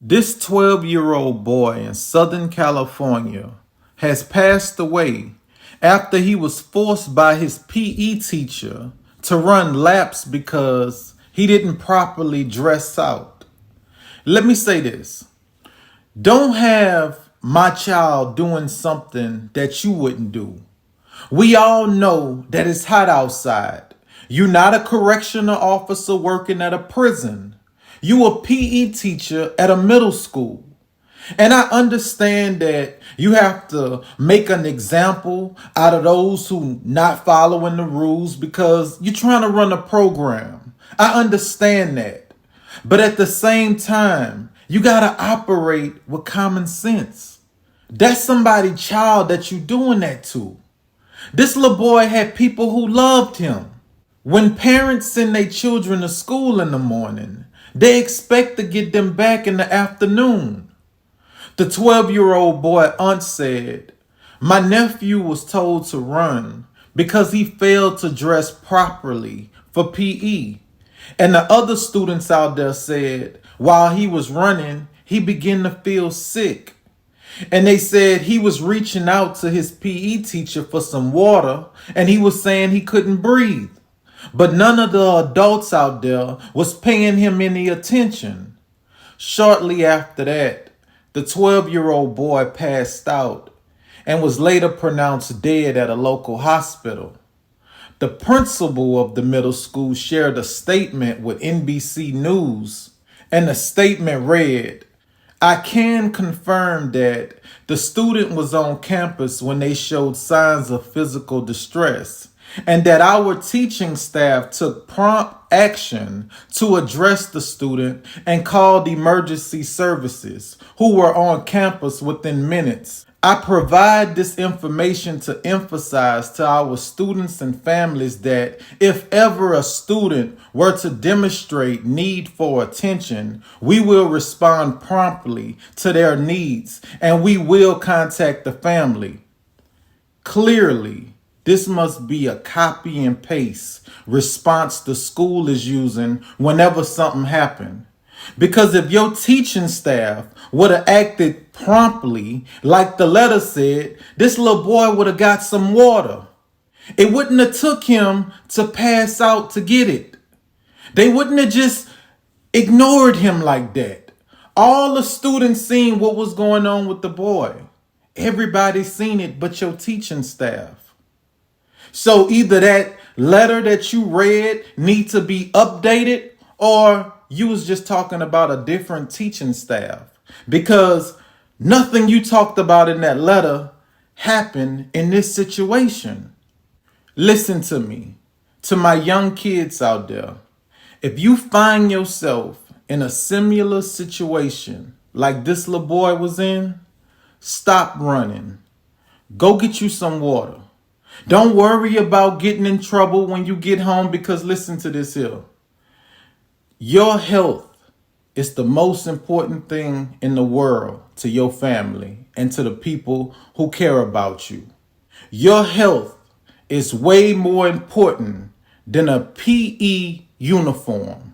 This 12-year-old boy in Southern California has passed away after he was forced by his PE teacher to run laps because he didn't properly dress out. Let me say this. Don't have my child doing something that you wouldn't do. We all know that it's hot outside. You're not a correctional officer working at a prison. You a PE teacher at a middle school. And I understand that you have to make an example out of those who not following the rules because you're trying to run a program. I understand that. But at the same time, you got to operate with common sense. That's somebody's child that you're doing that to. This little boy had people who loved him. When parents send their children to school in the morning, they expect to get them back in the afternoon. The 12-year-old boy aunt said, "My nephew was told to run because he failed to dress properly for PE. And the other students out there said, while he was running, he began to feel sick. And they said he was reaching out to his PE teacher for some water, and he was saying he couldn't breathe. But none of the adults out there was paying him any attention." Shortly after that, the 12-year-old boy passed out and was later pronounced dead at a local hospital. The principal of the middle school shared a statement with NBC News, and the statement read, "I can confirm that the student was on campus when they showed signs of physical distress, and that our teaching staff took prompt action to address the student and called emergency services, who were on campus within minutes. I provide this information to emphasize to our students and families that if ever a student were to demonstrate need for attention, we will respond promptly to their needs and we will contact the family." Clearly, this must be a copy and paste response the school is using whenever something happened. Because if your teaching staff would have acted promptly, like the letter said, this little boy would have got some water. It wouldn't have took him to pass out to get it. They wouldn't have just ignored him like that. All the students seen what was going on with the boy. Everybody seen it but your teaching staff. So either that letter that you read need to be updated, or you was just talking about a different teaching staff, because nothing you talked about in that letter happened in this situation. Listen to me, to my young kids out there. If you find yourself in a similar situation like this little boy was in, stop running. Go get you some water. Don't worry about getting in trouble when you get home, because listen to this here. Your health is the most important thing in the world to your family and to the people who care about you. Your health is way more important than a PE uniform.